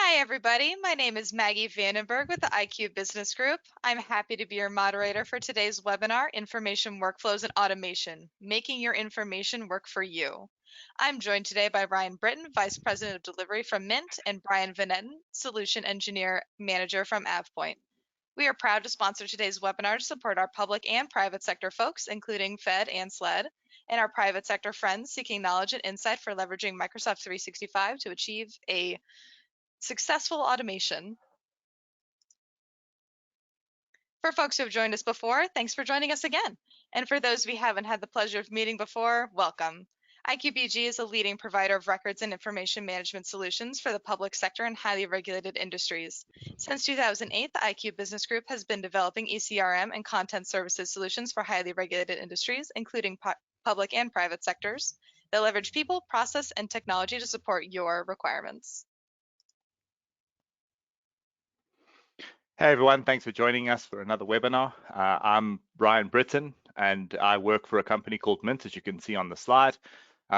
Hi, everybody. My name is Maggie Vandenberg with the IQ Business Group. I'm happy to be your moderator for today's webinar, Information Workflows and Automation, Making Your Information Work for You. I'm joined today by Ryan Britton, Vice President of Delivery from Mint, and Brian Vanetten, Solution Engineer Manager from Adpoint. We are proud to sponsor today's webinar to support our public and private sector folks, including Fed and SLED, and our private sector friends seeking knowledge and insight for leveraging Microsoft 365 to achieve a successful automation. For folks who have joined us before, thanks for joining us again. And for those we haven't had the pleasure of meeting before, welcome. IQBG is a leading provider of records and information management solutions for the public sector and highly regulated industries. Since 2008, the IQ Business Group has been developing ECRM and content services solutions for highly regulated industries, including public and private sectors, that leverage people, process, and technology to support your requirements. Hey everyone, thanks for joining us for another webinar. I'm Brian Britton and I work for a company called Mint, as you can see on the slide.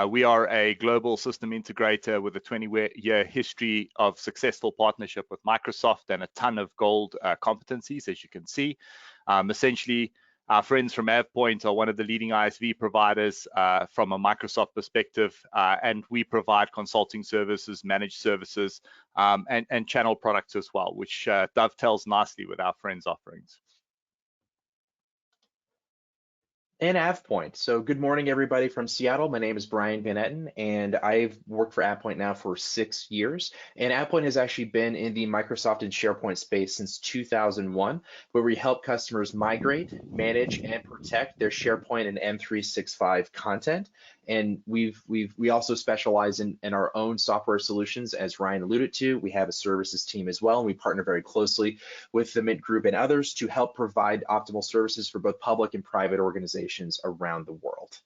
We are a global system integrator with a 20-year history of successful partnership with Microsoft and a ton of gold competencies, as you can see. Essentially, our friends from Adpoint are one of the leading ISV providers from a Microsoft perspective, and we provide consulting services, managed services, and channel products as well, which dovetails nicely with our friends' offerings. And Adpoint. So good morning, everybody from Seattle. My name is Brian Vanetten, and I've worked for Adpoint now for 6 years. And Adpoint has actually been in the Microsoft and SharePoint space since 2001, where we help customers migrate, manage, and protect their SharePoint and M365 content. And we also specialize in our own software solutions, as Ryan alluded to. We have a services team as well, and we partner very closely with the Mint Group and others to help provide optimal services for both public and private organizations around the world.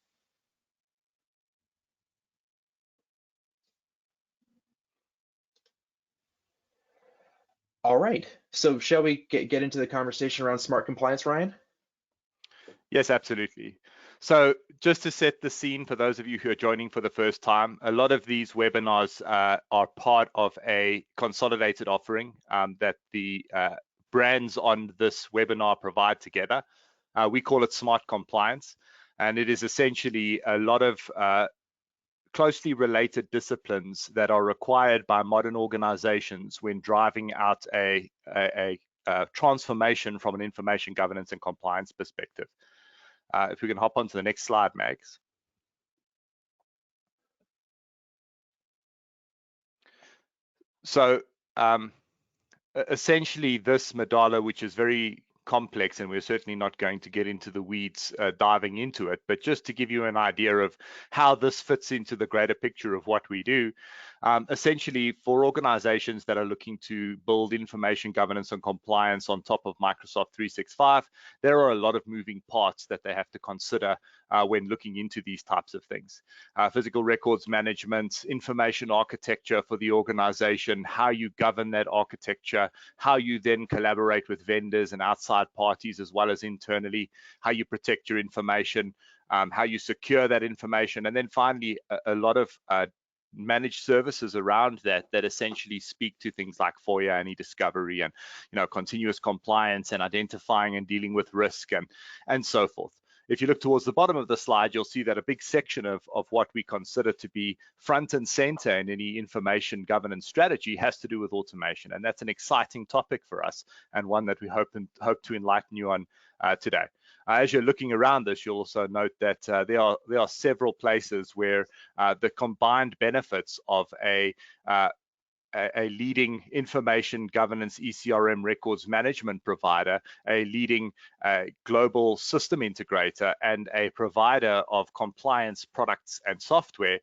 All right, so shall we get into the conversation around smart compliance, Ryan? Yes, absolutely. So just to set the scene for those of you who are joining for the first time, a lot of these webinars are part of a consolidated offering that the brands on this webinar provide together. We call it Smart Compliance, and it is essentially a lot of closely related disciplines that are required by modern organizations when driving out a transformation from an information governance and compliance perspective. If we can hop on to the next slide, Mags. So essentially this mandala, which is very complex, and we're certainly not going to get into the weeds diving into it, but just to give you an idea of how this fits into the greater picture of what we do, essentially for organizations that are looking to build information governance and compliance on top of Microsoft 365, there are a lot of moving parts that they have to consider when looking into these types of things. Physical records management, information architecture for the organization, how you govern that architecture, how you then collaborate with vendors and outside parties as well as internally, how you protect your information, how you secure that information, and then finally a lot of managed services around that essentially speak to things like FOIA and e-discovery and continuous compliance and identifying and dealing with risk and so forth. If you look towards the bottom of the slide, you'll see that a big section of what we consider to be front and center in any information governance strategy has to do with automation. And that's an exciting topic for us and one that we hope to enlighten you on today. As you're looking around this, you'll also note that there are several places where the combined benefits of a leading information governance ECRM records management provider, a leading global system integrator, and a provider of compliance products and software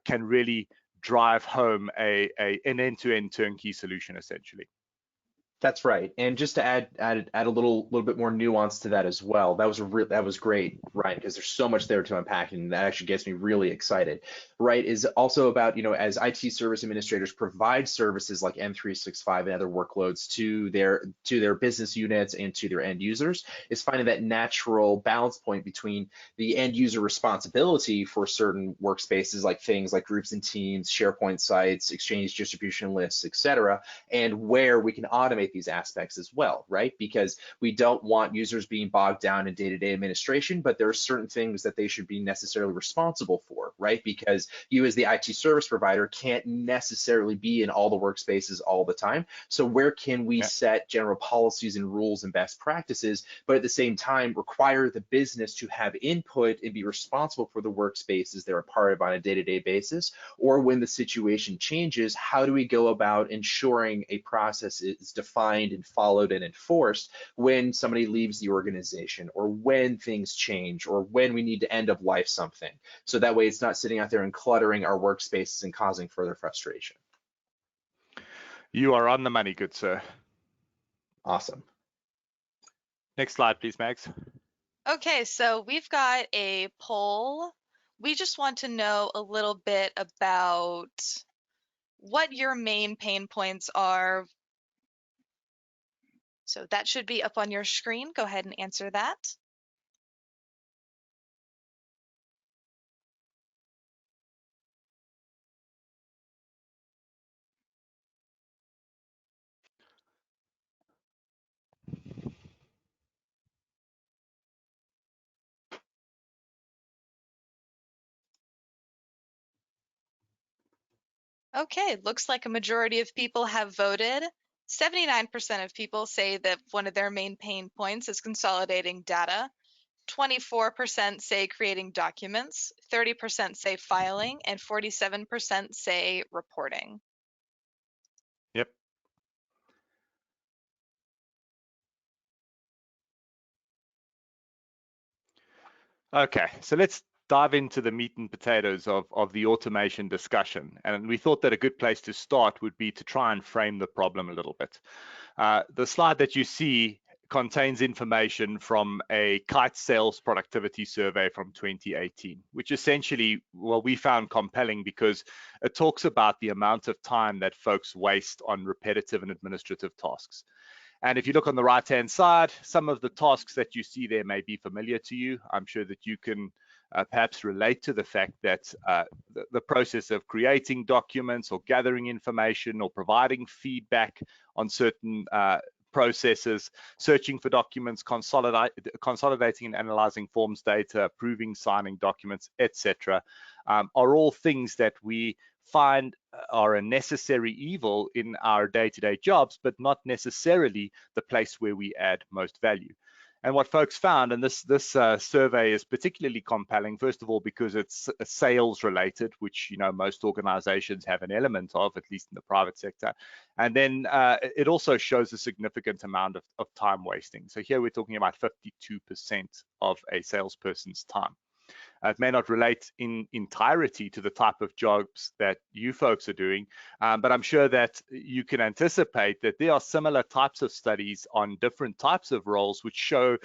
can really drive home an end-to-end turnkey solution, essentially. That's right. And just to add a little bit more nuance to that as well. That was great, Ryan, because there's so much there to unpack, and that actually gets me really excited. Right, is also about, as IT service administrators provide services like M365 and other workloads to their business units and to their end users, is finding that natural balance point between the end user responsibility for certain workspaces, like things like groups and teams, SharePoint sites, Exchange distribution lists, etc., and where we can automate these aspects as well, right? Because we don't want users being bogged down in day-to-day administration, but there are certain things that they should be necessarily responsible for, right? Because you as the IT service provider can't necessarily be in all the workspaces all the time. So where can we set general policies and rules and best practices, but at the same time require the business to have input and be responsible for the workspaces they're a part of on a day-to-day basis? Or when the situation changes, how do we go about ensuring a process is defined and followed and enforced when somebody leaves the organization, or when things change, or when we need to end of life something? So that way it's not sitting out there and cluttering our workspaces and causing further frustration. You are on the money, good sir. Awesome. Next slide, please, Max. Okay, so we've got a poll. We just want to know a little bit about what your main pain points are. So that should be up on your screen. Go ahead and answer that. Okay, looks like a majority of people have voted. 79% of people say that one of their main pain points is consolidating data. 24% say creating documents, 30% say filing, and 47% say reporting. Yep. Okay, so let's dive into the meat and potatoes of the automation discussion. And we thought that a good place to start would be to try and frame the problem a little bit. The slide that you see contains information from a Kite sales productivity survey from 2018, which essentially, well, we found compelling because it talks about the amount of time that folks waste on repetitive and administrative tasks. And if you look on the right-hand side, some of the tasks that you see there may be familiar to you. I'm sure that you can perhaps relate to the fact that the process of creating documents or gathering information or providing feedback on certain processes, searching for documents, consolidating and analyzing forms data, approving, signing documents, etc., are all things that we find are a necessary evil in our day-to-day jobs, but not necessarily the place where we add most value. And what folks found, and this survey is particularly compelling, first of all, because it's sales related, which most organizations have an element of, at least in the private sector. And then it also shows a significant amount of time wasting. So here we're talking about 52% of a salesperson's time. It may not relate in entirety to the type of jobs that you folks are doing, but I'm sure that you can anticipate that there are similar types of studies on different types of roles which show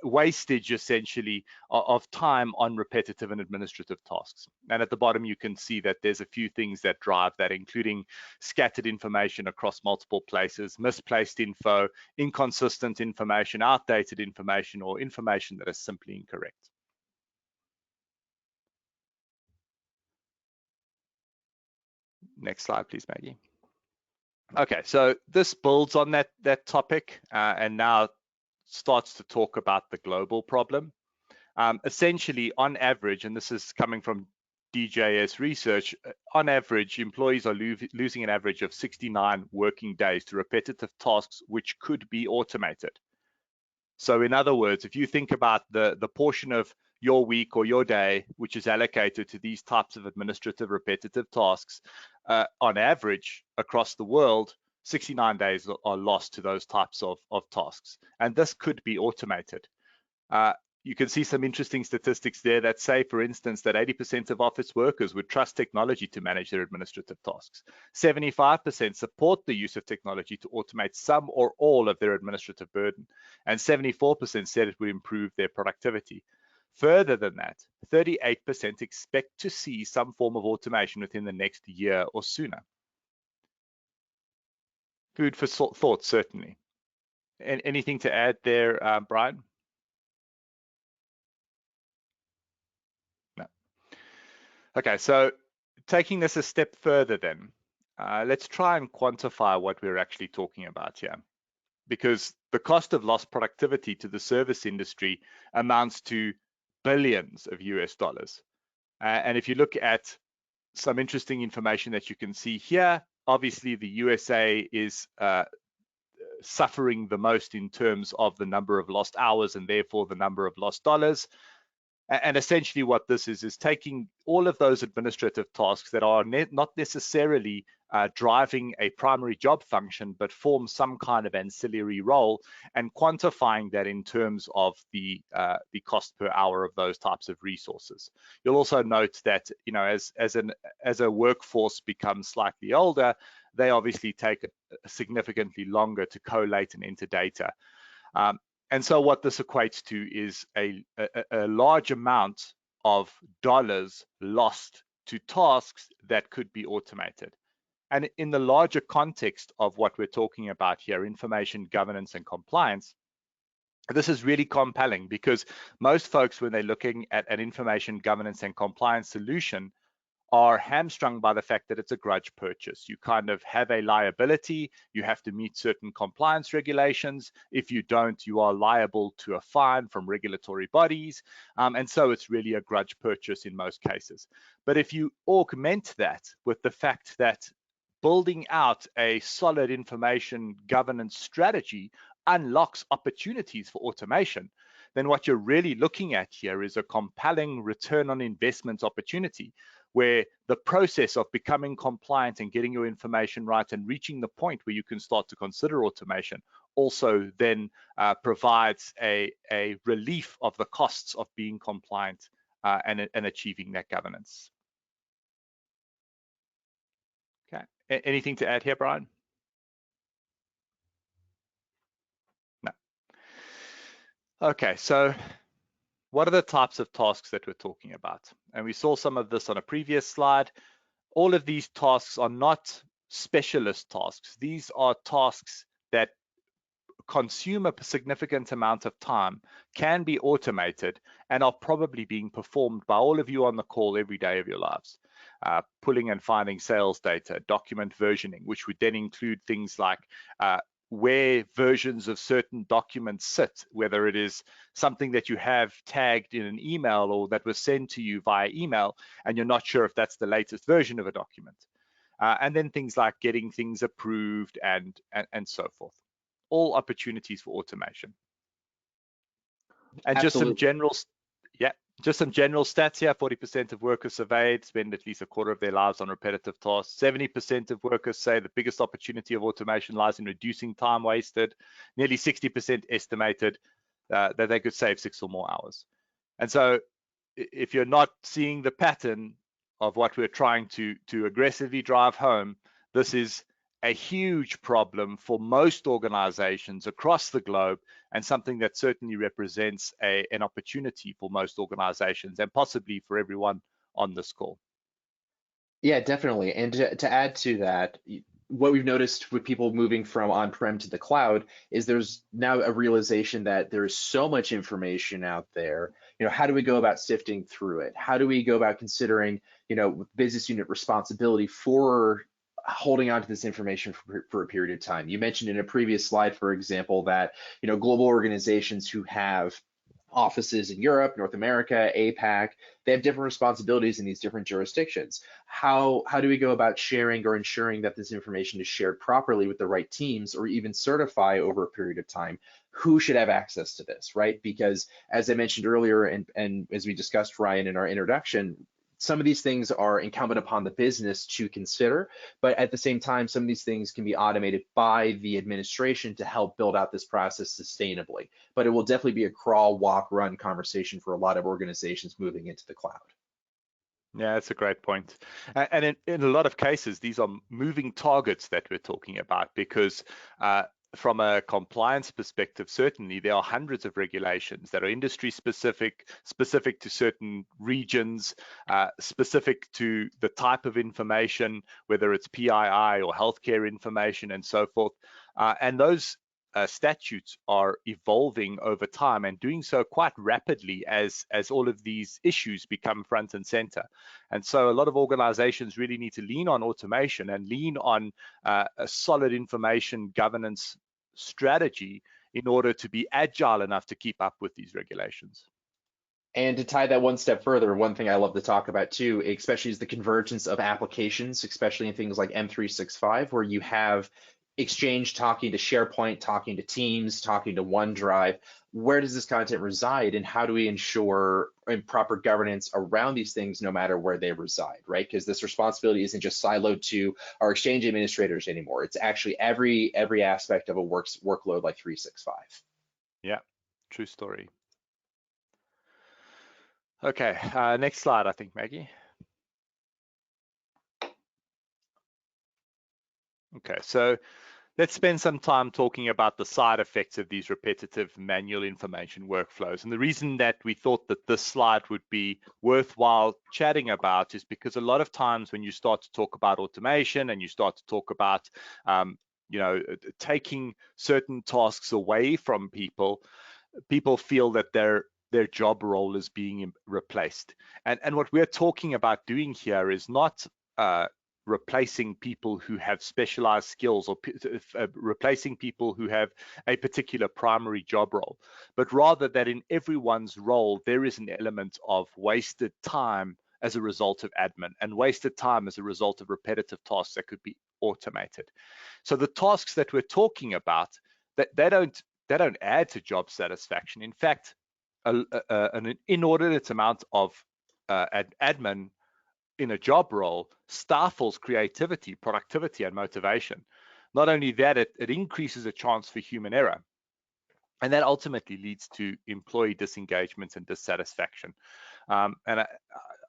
wastage essentially of time on repetitive and administrative tasks. And at the bottom, you can see that there's a few things that drive that, including scattered information across multiple places, misplaced info, inconsistent information, outdated information, or information that is simply incorrect. Next slide, please, Maggie. Okay, so this builds on that topic and now starts to talk about the global problem. Essentially, on average, and this is coming from DJS research, on average, employees are losing an average of 69 working days to repetitive tasks which could be automated. So in other words, if you think about the portion of your week or your day which is allocated to these types of administrative repetitive tasks, on average across the world, 69 days are lost to those types of tasks. And this could be automated. you can see some interesting statistics there that say, for instance, that 80% of office workers would trust technology to manage their administrative tasks. 75% support the use of technology to automate some or all of their administrative burden. And 74% said it would improve their productivity. Further than that, 38% expect to see some form of automation within the next year or sooner. Food for thought, certainly. Anything to add there, Brian? No. Okay, so taking this a step further then, let's try and quantify what we're actually talking about here. Because the cost of lost productivity to the service industry amounts to billions of US dollars. And if you look at some interesting information that you can see here, obviously the USA is suffering the most in terms of the number of lost hours and therefore the number of lost dollars. And essentially what this is taking all of those administrative tasks that are not necessarily driving a primary job function, but form some kind of ancillary role, and quantifying that in terms of the cost per hour of those types of resources. You'll also note that, you know, as a workforce becomes slightly older, they obviously take significantly longer to collate and enter data. And so what this equates to is a large amount of dollars lost to tasks that could be automated. And in the larger context of what we're talking about here, information governance and compliance, this is really compelling because most folks, when they're looking at an information governance and compliance solution, are hamstrung by the fact that it's a grudge purchase. You kind of have a liability, you have to meet certain compliance regulations. If you don't, you are liable to a fine from regulatory bodies. And so it's really a grudge purchase in most cases. But if you augment that with the fact that building out a solid information governance strategy unlocks opportunities for automation, then what you're really looking at here is a compelling return on investment opportunity, where the process of becoming compliant and getting your information right and reaching the point where you can start to consider automation also then provides a relief of the costs of being compliant and achieving that governance. Okay, anything to add here, Brian? No. Okay, so what are the types of tasks that we're talking about? And we saw some of this on a previous slide. All of these tasks are not specialist tasks. These are tasks that consume a significant amount of time, can be automated, and are probably being performed by all of you on the call every day of your lives. Pulling and finding sales data, document versioning, which would then include things like where versions of certain documents sit, whether it is something that you have tagged in an email or that was sent to you via email, and you're not sure if that's the latest version of a document. And then things like getting things approved and so forth. All opportunities for automation. And Absolutely. just some general stats here. 40% of workers surveyed spend at least a quarter of their lives on repetitive tasks. 70% of workers say the biggest opportunity of automation lies in reducing time wasted. Nearly 60% estimated that they could save 6 or more hours. And so if you're not seeing the pattern of what we're trying to aggressively drive home, this is a huge problem for most organizations across the globe, and something that certainly represents an opportunity for most organizations and possibly for everyone on this call. Yeah, definitely. And to add to that, what we've noticed with people moving from on-prem to the cloud is there's now a realization that there's so much information out there. You know, how do we go about sifting through it? How do we go about considering, you know, business unit responsibility for holding on to this information for a period of time? You mentioned in a previous slide, for example, that, you know, global organizations who have offices in Europe, North America, APAC, they have different responsibilities in these different jurisdictions. How do we go about sharing or ensuring that this information is shared properly with the right teams, or even certify over a period of time who should have access to this, right? Because as I mentioned earlier, and as we discussed, Ryan, in our introduction, some of these things are incumbent upon the business to consider, but at the same time, some of these things can be automated by the administration to help build out this process sustainably. But it will definitely be a crawl, walk, run conversation for a lot of organizations moving into the cloud. Yeah, that's a great point. And in a lot of cases, these are moving targets that we're talking about because from a compliance perspective, certainly there are hundreds of regulations that are industry specific, specific to certain regions, specific to the type of information, whether it's PII or healthcare information and so forth. And those statutes are evolving over time and doing so quite rapidly as all of these issues become front and center. And so a lot of organizations really need to lean on automation and lean on a solid information governance strategy in order to be agile enough to keep up with these regulations. And to tie that one step further, one thing I love to talk about too, especially is the convergence of applications, especially in things like M365, where you have Exchange talking to SharePoint, talking to Teams, talking to OneDrive. Where does this content reside, and how do we ensure proper governance around these things no matter where they reside, right? Because this responsibility isn't just siloed to our Exchange administrators anymore. It's actually every aspect of a workload like 365. Yeah, true story. Okay, next slide, I think, Maggie. Okay, so let's spend some time talking about the side effects of these repetitive manual information workflows. And the reason that we thought that this slide would be worthwhile chatting about is because a lot of times when you start to talk about automation and you start to talk about taking certain tasks away from people, people feel that their job role is being replaced. And what we're talking about doing here is not replacing people who have specialized skills or replacing people who have a particular primary job role, but rather that in everyone's role, there is an element of wasted time as a result of admin and wasted time as a result of repetitive tasks that could be automated. So the tasks that we're talking about, that they don't add to job satisfaction. In fact, an inordinate amount of admin in a job role stifles creativity, productivity, and motivation. Not only that, it increases a chance for human error. And that ultimately leads to employee disengagement and dissatisfaction. And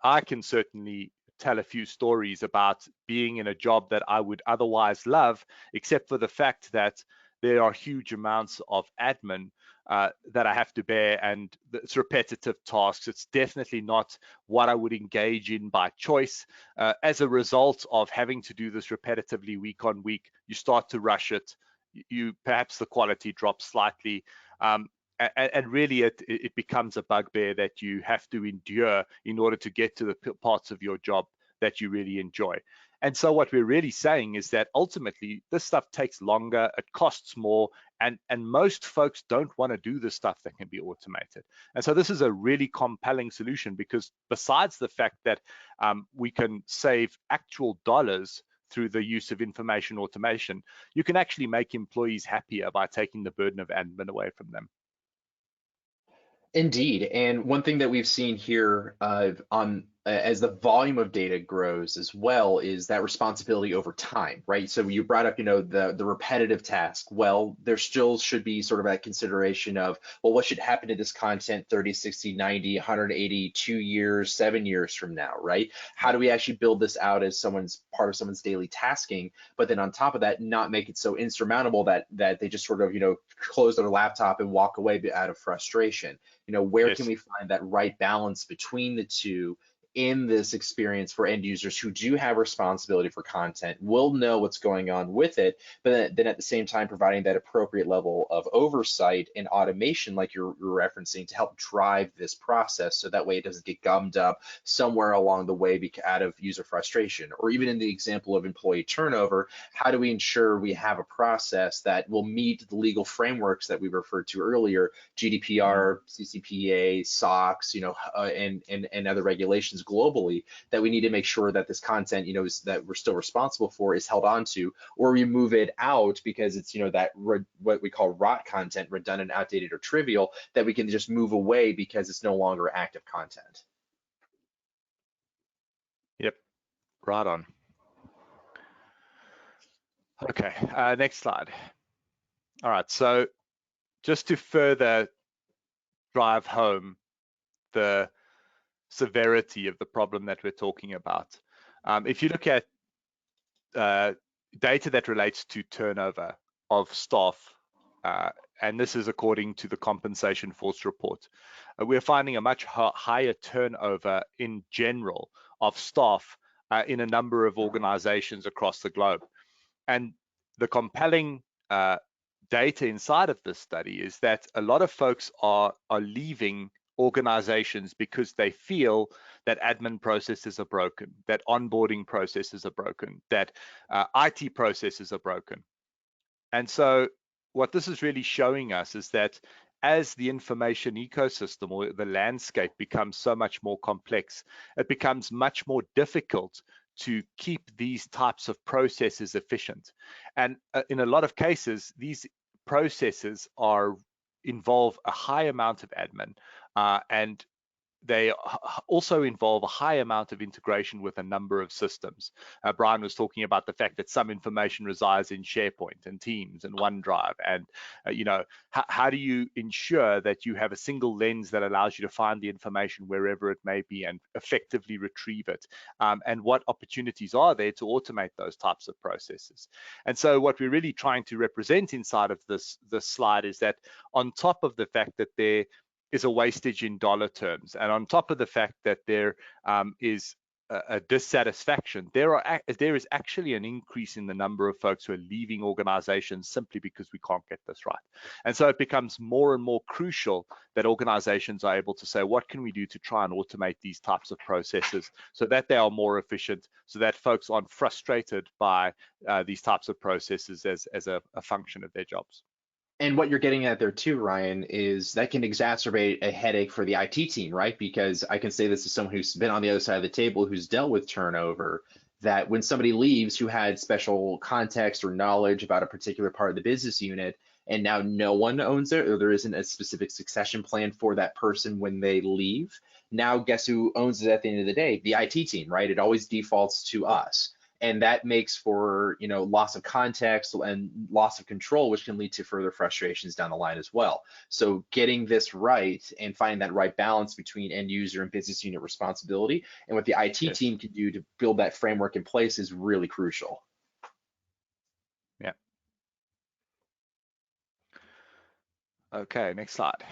I can certainly tell a few stories about being in a job that I would otherwise love, except for the fact that there are huge amounts of admin that I have to bear, and it's repetitive tasks. It's definitely not what I would engage in by choice. As a result of having to do this repetitively week on week, you start to rush it. Perhaps the quality drops slightly. And really it becomes a bugbear that you have to endure in order to get to the parts of your job that you really enjoy. And so what we're really saying is that ultimately this stuff takes longer, it costs more, and most folks don't want to do the stuff that can be automated. And so this is a really compelling solution, because besides the fact that we can save actual dollars through the use of information automation, you can actually make employees happier by taking the burden of admin away from them. Indeed, and one thing that we've seen here as the volume of data grows as well is that responsibility over time, right? So you brought up, the repetitive task. Well, there still should be sort of that consideration of, well, what should happen to this content 30, 60, 90, 180, 2 years, 7 years from now, right? How do we actually build this out as part of someone's daily tasking, but then on top of that, not make it so insurmountable that they just sort of, close their laptop and walk away out of frustration. Where Yes. can we find that right balance between the two in this experience for end users who do have responsibility for content, will know what's going on with it, but then at the same time providing that appropriate level of oversight and automation like you're referencing to help drive this process, so that way it doesn't get gummed up somewhere along the way out of user frustration. Or even in the example of employee turnover, how do we ensure we have a process that will meet the legal frameworks that we referred to earlier, GDPR, CCPA, SOX, and other regulations globally, that we need to make sure that this content, that we're still responsible for, is held on to, or we move it out because it's, what we call rot content, redundant, outdated, or trivial, that we can just move away because it's no longer active content. Yep, right on. Okay, next slide. All right, so just to further drive home the severity of the problem that we're talking about, if you look at data that relates to turnover of staff, and this is according to the Compensation Force report, we're finding a much higher turnover in general of staff in a number of organizations across the globe. And the compelling data inside of this study is that a lot of folks are leaving organizations because they feel that admin processes are broken, that onboarding processes are broken, that IT processes are broken. And so what this is really showing us is that as the information ecosystem or the landscape becomes so much more complex, it becomes much more difficult to keep these types of processes efficient. And in a lot of cases, these processes involve a high amount of admin, and they also involve a high amount of integration with a number of systems. Brian was talking about the fact that some information resides in SharePoint and Teams and OneDrive, and how do you ensure that you have a single lens that allows you to find the information wherever it may be and effectively retrieve it, and what opportunities are there to automate those types of processes. And so what we're really trying to represent inside of this slide is that on top of the fact that there is a wastage in dollar terms, and on top of the fact that there is a dissatisfaction, there is actually an increase in the number of folks who are leaving organizations simply because we can't get this right. And so it becomes more and more crucial that organizations are able to say, what can we do to try and automate these types of processes so that they are more efficient, so that folks aren't frustrated by these types of processes as a function of their jobs. And what you're getting at there too, Ryan, is that can exacerbate a headache for the IT team, right? Because I can say this as someone who's been on the other side of the table, who's dealt with turnover, that when somebody leaves who had special context or knowledge about a particular part of the business unit, and now no one owns it, or there isn't a specific succession plan for that person when they leave, now guess who owns it at the end of the day? The IT team, right? It always defaults to us. And that makes for loss of context and loss of control, which can lead to further frustrations down the line as well. So getting this right and finding that right balance between end user and business unit responsibility and what the IT Yes. team can do to build that framework in place is really crucial. Yeah. Okay, next slide.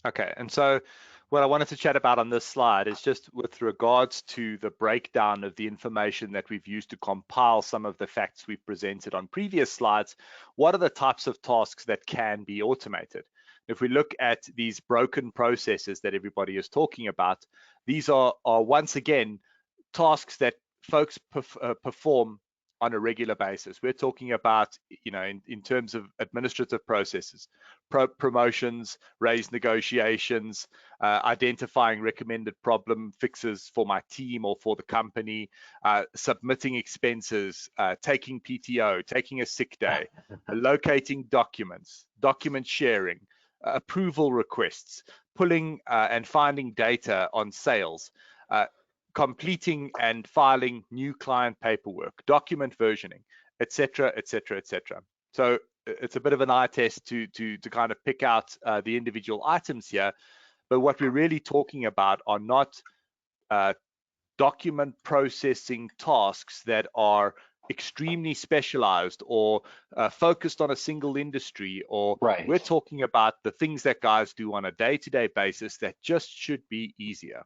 Okay, and so what I wanted to chat about on this slide is just with regards to the breakdown of the information that we've used to compile some of the facts we've presented on previous slides. What are the types of tasks that can be automated? If we look at these broken processes that everybody is talking about, these are once again tasks that folks perform on a regular basis. We're talking about, in terms of administrative processes, promotions, raise negotiations, identifying recommended problem fixes for my team or for the company, submitting expenses, taking PTO, taking a sick day, locating documents, document sharing, approval requests, pulling and finding data on sales, completing and filing new client paperwork, document versioning, etc., etc., etc. So it's a bit of an eye test to kind of pick out the individual items here, but what we're really talking about are not document processing tasks that are extremely specialized or focused on a single industry, or Right. we're talking about the things that guys do on a day-to-day basis that just should be easier.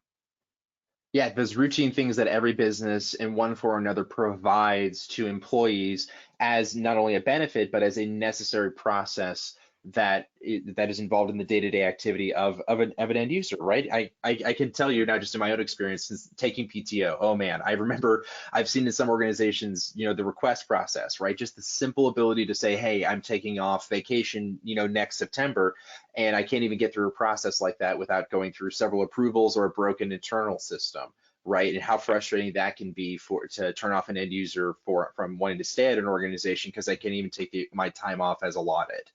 Yeah, those routine things that every business in one form or another provides to employees as not only a benefit, but as a necessary process that is involved in the day-to-day activity of an end user, right? I can tell you now, just in my own experience, since taking PTO, oh man, I remember I've seen in some organizations, the request process, right? Just the simple ability to say, hey, I'm taking off vacation, next September, and I can't even get through a process like that without going through several approvals or a broken internal system, right? And how frustrating that can be to turn off an end user from wanting to stay at an organization because I can't even take my time off as allotted.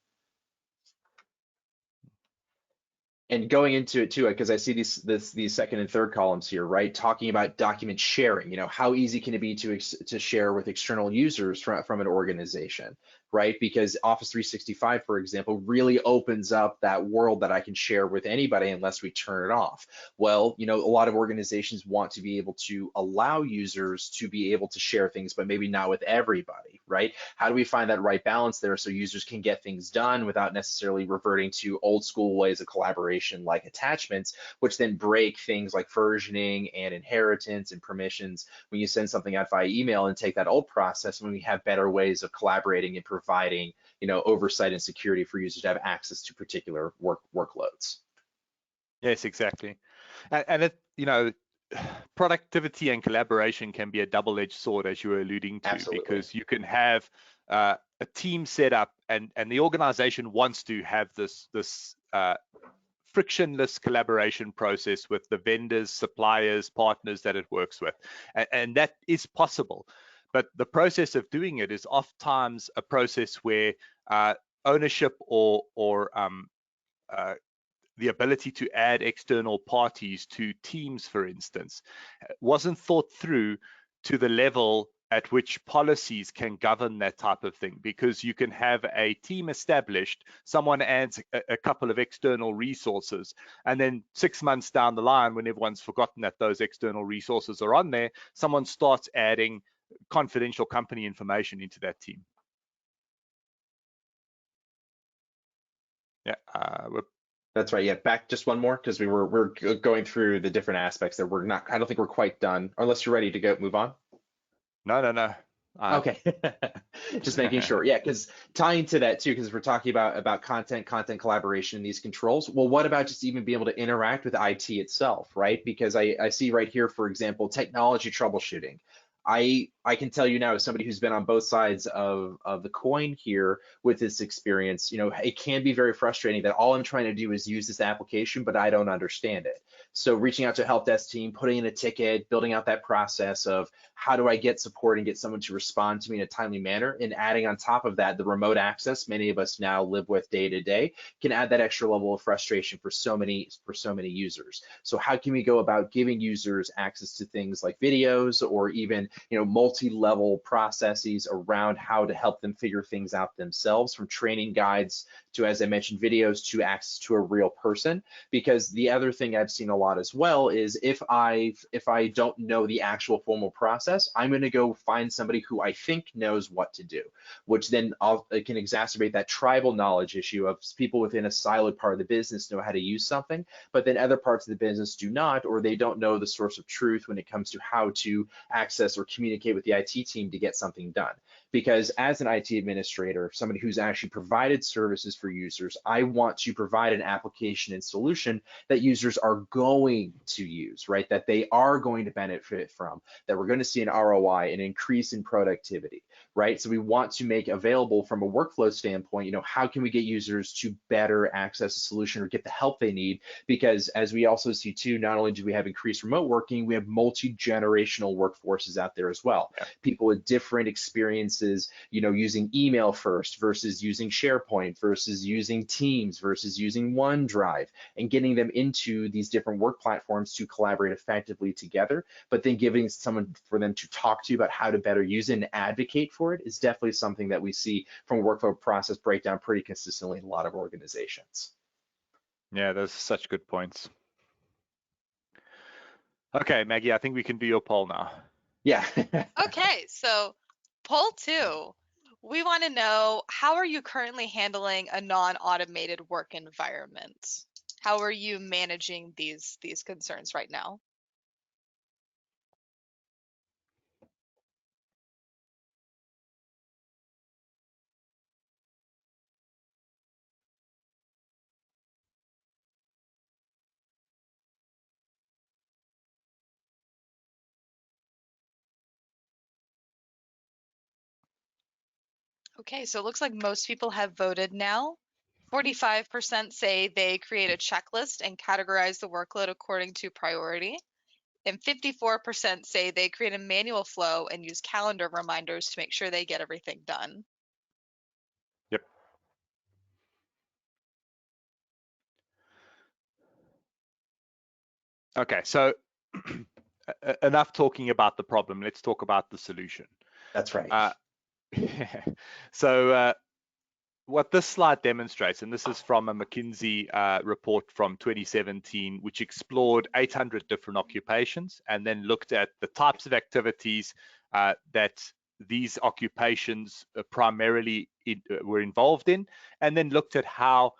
And going into it too, because I see these second and third columns here, right? Talking about document sharing, how easy can it be to share with external users from an organization, right? Because Office 365, for example, really opens up that world that I can share with anybody unless we turn it off. Well, a lot of organizations want to be able to allow users to be able to share things, but maybe not with everybody, right? How do we find that right balance there so users can get things done without necessarily reverting to old school ways of collaboration like attachments, which then break things like versioning and inheritance and permissions when you send something out via email, and take that old process when we have better ways of collaborating and providing, oversight and security for users to have access to particular workloads. Yes, exactly. And it, productivity and collaboration can be a double-edged sword, as you were alluding to, Absolutely. because you can have a team set up, and the organization wants to have this frictionless collaboration process with the vendors, suppliers, partners that it works with, and that is possible. But the process of doing it is oftentimes a process where ownership or the ability to add external parties to teams, for instance, wasn't thought through to the level at which policies can govern that type of thing, because you can have a team established, someone adds a couple of external resources, and then 6 months down the line, when everyone's forgotten that those external resources are on there, someone starts adding confidential company information into that team. Yeah, That's right. Yeah, back just one more, because we're going through the different aspects that we're not. I don't think we're quite done, unless you're ready to go move on. no. Okay, just making sure. Yeah, because tying to that too, because we're talking about content collaboration, these controls. Well, what about just even being able to interact with IT itself, right? Because I see right here, for example, technology troubleshooting. I can tell you now, as somebody who's been on both sides of the coin here with this experience, it can be very frustrating that all I'm trying to do is use this application, but I don't understand it. So reaching out to a help desk team, putting in a ticket, building out that process of how do I get support and get someone to respond to me in a timely manner, and adding on top of that the remote access many of us now live with day to day can add that extra level of frustration for so many users. So how can we go about giving users access to things like videos, or even multi-level processes around how to help them figure things out themselves, from training guides to, as I mentioned, videos, to access to a real person? Because the other thing I've seen a lot as well is if I don't know the actual formal process, I'm going to go find somebody who I think knows what to do, which then it can exacerbate that tribal knowledge issue of people within a siloed part of the business know how to use something, but then other parts of the business do not, or they don't know the source of truth when it comes to how to access or communicate with the IT team to get something done. Because as an IT administrator, somebody who's actually provided services for users, I want to provide an application and solution that users are going to use, right? That they are going to benefit from, that we're going to see an ROI, an increase in productivity, right? So we want to make available from a workflow standpoint, how can we get users to better access a solution or get the help they need? Because as we also see too, not only do we have increased remote working, we have multi-generational workforces out there as well. Yeah. People with different experiences, using email first versus using SharePoint versus using Teams versus using OneDrive, and getting them into these different work platforms to collaborate effectively together, but then giving someone for them to talk to about how to better use it and advocate for it is definitely something that we see from a workflow process breakdown pretty consistently in a lot of organizations. Yeah, those are such good points. Okay, Maggie, I think we can do your poll now. Yeah. Okay, so poll 2. We want to know, how are you currently handling a non-automated work environment? How are you managing these concerns right now? Okay, so it looks like most people have voted now. 45% say they create a checklist and categorize the workload according to priority. And 54% say they create a manual flow and use calendar reminders to make sure they get everything done. Yep. Okay, so enough talking about the problem. Let's talk about the solution. That's right. So what this slide demonstrates, and this is from a McKinsey report from 2017, which explored 800 different occupations and then looked at the types of activities that these occupations primarily were involved in, and then looked at how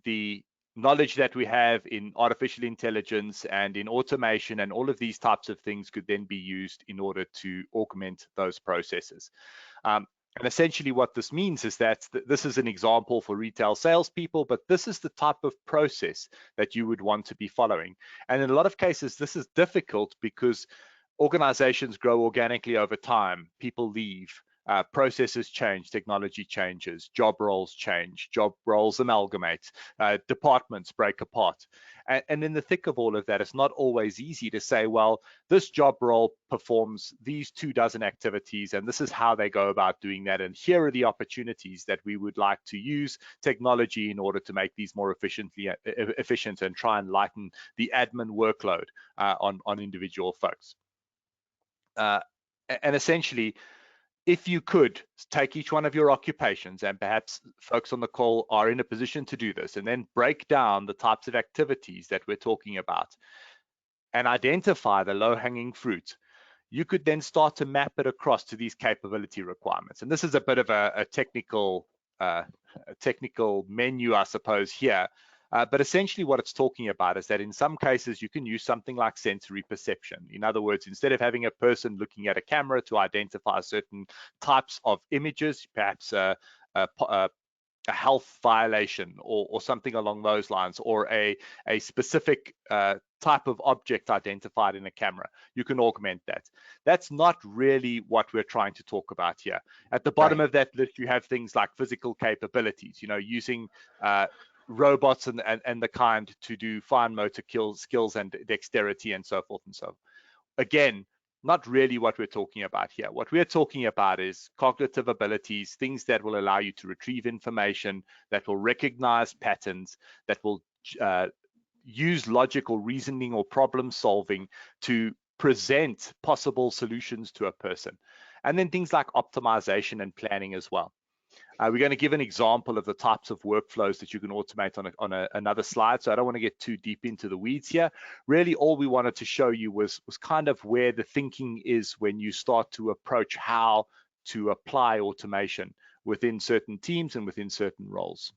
the knowledge that we have in artificial intelligence and in automation and all of these types of things could then be used in order to augment those processes. And essentially what this means is that this is an example for retail salespeople, but this is the type of process that you would want to be following. And in a lot of cases, this is difficult because organizations grow organically over time, people leave, processes change, technology changes, job roles change, job roles amalgamate, departments break apart. And in the thick of all of that, it's not always easy to say, well, this job role performs these 24 activities, and this is how they go about doing that. And here are the opportunities that we would like to use technology in order to make these more efficient and try and lighten the admin workload on individual folks. And essentially, if you could take each one of your occupations, and perhaps folks on the call are in a position to do this, and then break down the types of activities that we're talking about and identify the low-hanging fruit, you could then start to map it across to these capability requirements. And this is a bit of a technical menu, I suppose, here. But essentially what it's talking about is that in some cases you can use something like sensory perception. In other words, instead of having a person looking at a camera to identify certain types of images, perhaps a health violation or something along those lines, or a specific type of object identified in a camera, you can augment that. That's not really what we're trying to talk about here. At the bottom of that list, you have things like physical capabilities, using robots and the kind to do fine motor skills and dexterity and so forth and so on. Again, not really what we're talking about here. What we're talking about is cognitive abilities, things that will allow you to retrieve information, that will recognize patterns, that will use logical reasoning or problem solving to present possible solutions to a person. And then things like optimization and planning as well. We're going to give an example of the types of workflows that you can automate on another slide, so I don't want to get too deep into the weeds here. Really, all we wanted to show you was kind of where the thinking is when you start to approach how to apply automation within certain teams and within certain roles.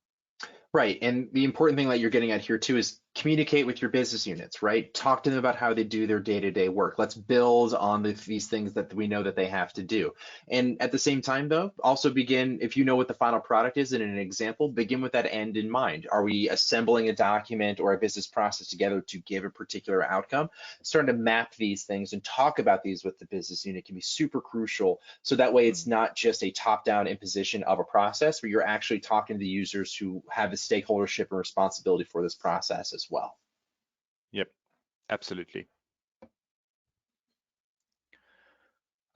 Right. And the important thing that you're getting at here too is communicate with your business units, right? Talk to them about how they do their day-to-day work. Let's build on these things that we know that they have to do. And at the same time, though, also begin, if you know what the final product is in an example, begin with that end in mind. Are we assembling a document or a business process together to give a particular outcome? Starting to map these things and talk about these with the business unit can be super crucial. So that way it's not just a top-down imposition of a process, where you're actually talking to the users who have the stakeholdership and responsibility for this process as well. Yep, absolutely.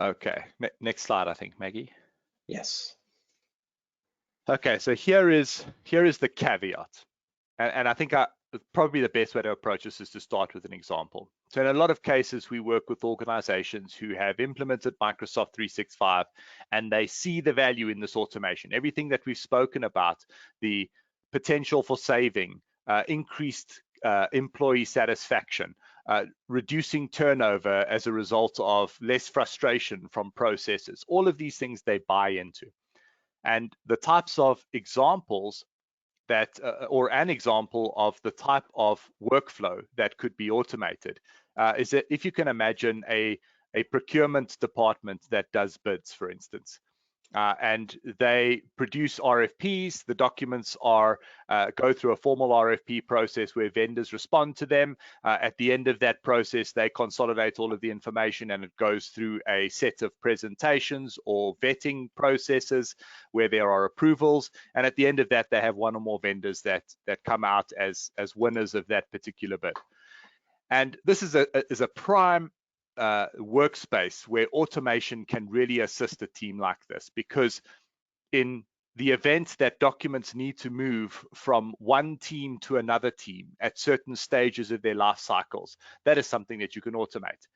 Okay, next slide, I think, Maggie. Yes. Okay, so here is the caveat, and I think probably the best way to approach this is to start with an example. So in a lot of cases, we work with organizations who have implemented Microsoft 365 and they see the value in this automation. Everything that we've spoken about, the potential for saving, increased employee satisfaction, reducing turnover as a result of less frustration from processes, all of these things they buy into. And the types of examples that, or an example of the type of workflow that could be automated is that if you can imagine a procurement department that does bids, for instance, and they produce RFPs. The documents are go through a formal RFP process where vendors respond to them. At the end of that process, they consolidate all of the information and it goes through a set of presentations or vetting processes where there are approvals. And at the end of that, they have one or more vendors that come out as winners of that particular bid. And this is a prime workspace where automation can really assist a team like this, because in the event that documents need to move from one team to another team at certain stages of their life cycles, that is something that you can automate.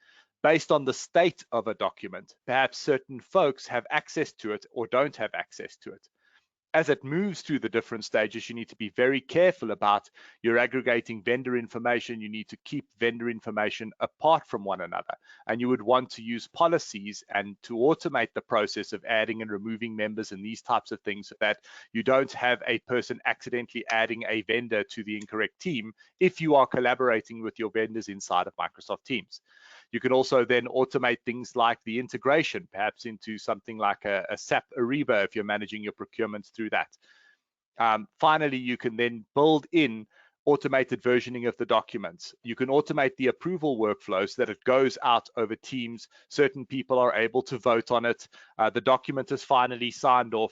Based on the state of a document, perhaps certain folks have access to it or don't have access to it. As it moves through the different stages, you need to be very careful about your aggregating vendor information. You need to keep vendor information apart from one another. And you would want to use policies and to automate the process of adding and removing members and these types of things so that you don't have a person accidentally adding a vendor to the incorrect team if you are collaborating with your vendors inside of Microsoft Teams. You can also then automate things like the integration, perhaps into something like a SAP Ariba if you're managing your procurement through that. Finally, you can then build in automated versioning of the documents. You can automate the approval workflows so that it goes out over Teams. Certain people are able to vote on it. The document is finally signed off.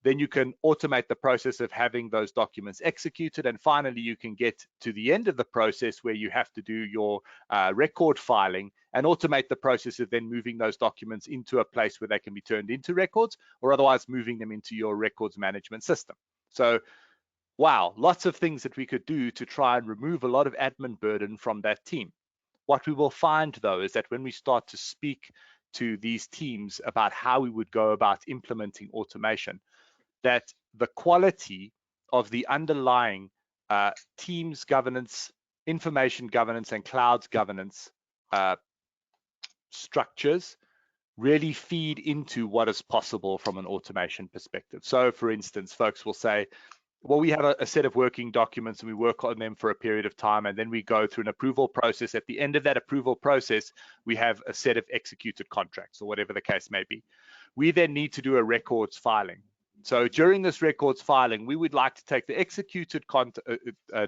Then you can automate the process of having those documents executed. And finally, you can get to the end of the process where you have to do your record filing and automate the process of then moving those documents into a place where they can be turned into records, or otherwise moving them into your records management system. So, wow, lots of things that we could do to try and remove a lot of admin burden from that team. What we will find, though, is that when we start to speak to these teams about how we would go about implementing automation, that the quality of the underlying Teams governance, information governance, and clouds governance structures really feed into what is possible from an automation perspective. So, for instance, folks will say, well, we have a set of working documents and we work on them for a period of time, and then we go through an approval process. At the end of that approval process, we have a set of executed contracts or whatever the case may be. We then need to do a records filing. So during this records filing, we would like to take the executed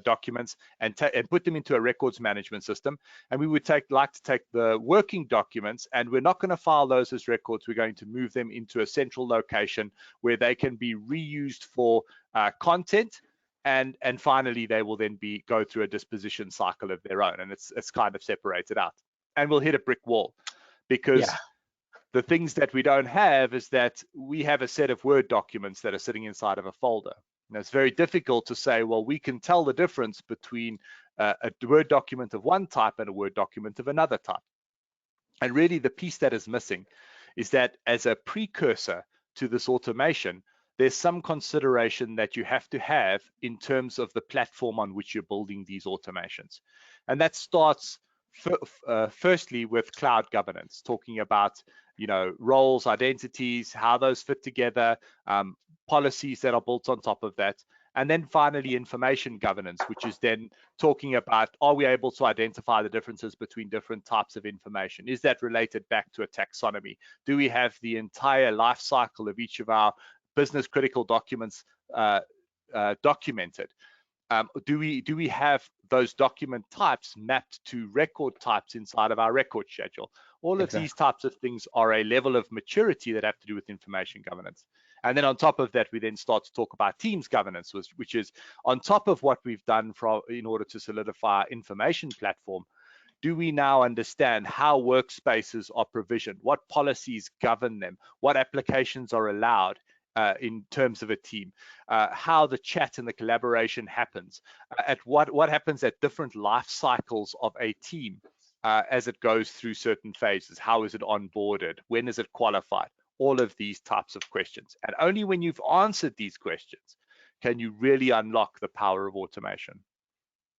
documents and put them into a records management system. And we would like to take the working documents, and we're not going to file those as records. We're going to move them into a central location where they can be reused for content. And finally, they will then go through a disposition cycle of their own. And it's kind of separated out. And we'll hit a brick wall because the things that we don't have is that we have a set of Word documents that are sitting inside of a folder. And it's very difficult to say, well, we can tell the difference between a Word document of one type and a Word document of another type. And really the piece that is missing is that as a precursor to this automation, there's some consideration that you have to have in terms of the platform on which you're building these automations. And that starts firstly with cloud governance, talking about roles, identities, how those fit together, policies that are built on top of that. And then finally, information governance, which is then talking about, are we able to identify the differences between different types of information? Is that related back to a taxonomy? Do we have the entire life cycle of each of our business critical documents documented? Do we have those document types mapped to record types inside of our record schedule? All of these types of things are a level of maturity that have to do with information governance. And then on top of that, we then start to talk about Teams governance, which is on top of what we've done in order to solidify our information platform. Do we now understand how workspaces are provisioned? What policies govern them? What applications are allowed? In terms of a team, how the chat and the collaboration happens, at what happens at different life cycles of a team as it goes through certain phases. How is it onboarded? When is it qualified? All of these types of questions. And only when you've answered these questions can you really unlock the power of automation.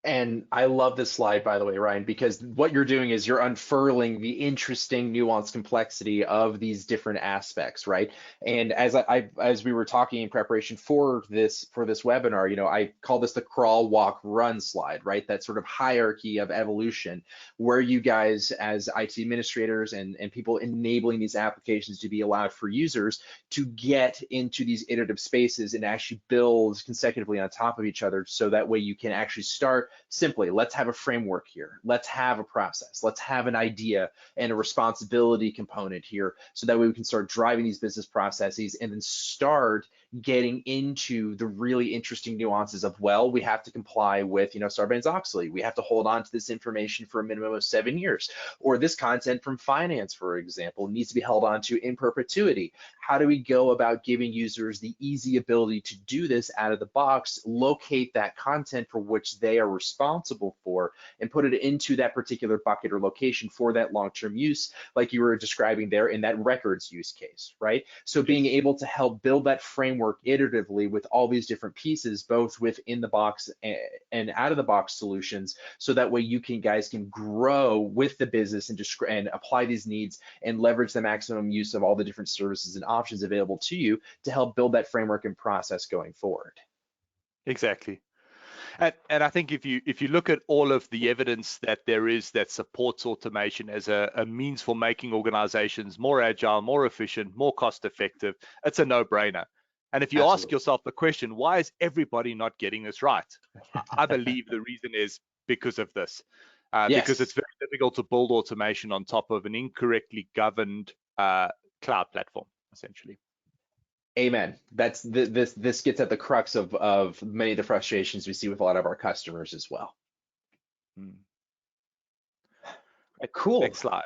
And I love this slide, by the way, Ryan, because what you're doing is you're unfurling the interesting, nuanced complexity of these different aspects, right? And as we were talking in preparation for this webinar, I call this the crawl, walk, run slide, right? That sort of hierarchy of evolution, where you guys, as IT administrators and people enabling these applications to be allowed for users to get into these iterative spaces and actually build consecutively on top of each other, so that way you can actually start simply, let's have a framework here, let's have a process, let's have an idea and a responsibility component here, so that way we can start driving these business processes and then start getting into the really interesting nuances of, well, we have to comply with, Sarbanes-Oxley. We have to hold on to this information for a minimum of 7 years. Or this content from finance, for example, needs to be held on to in perpetuity. How do we go about giving users the easy ability to do this out of the box, locate that content for which they are responsible for, and put it into that particular bucket or location for that long-term use, like you were describing there in that records use case, right? So being Yes. able to help build that framework iteratively with all these different pieces, both within the box and out of the box solutions, so that way you guys can grow with the business and apply these needs and leverage the maximum use of all the different services and options available to you to help build that framework and process going forward. Exactly. And I think if you look at all of the evidence that there is that supports automation as a means for making organizations more agile, more efficient, more cost effective, it's a no-brainer. And if you ask Absolutely. yourself the question, why is everybody not getting this right? I believe the reason is because of this. Because it's Yes. very difficult to build automation on top of an incorrectly governed cloud platform, essentially. Amen. That's this gets at the crux of many of the frustrations we see with a lot of our customers as well. Hmm. Cool. Next slide.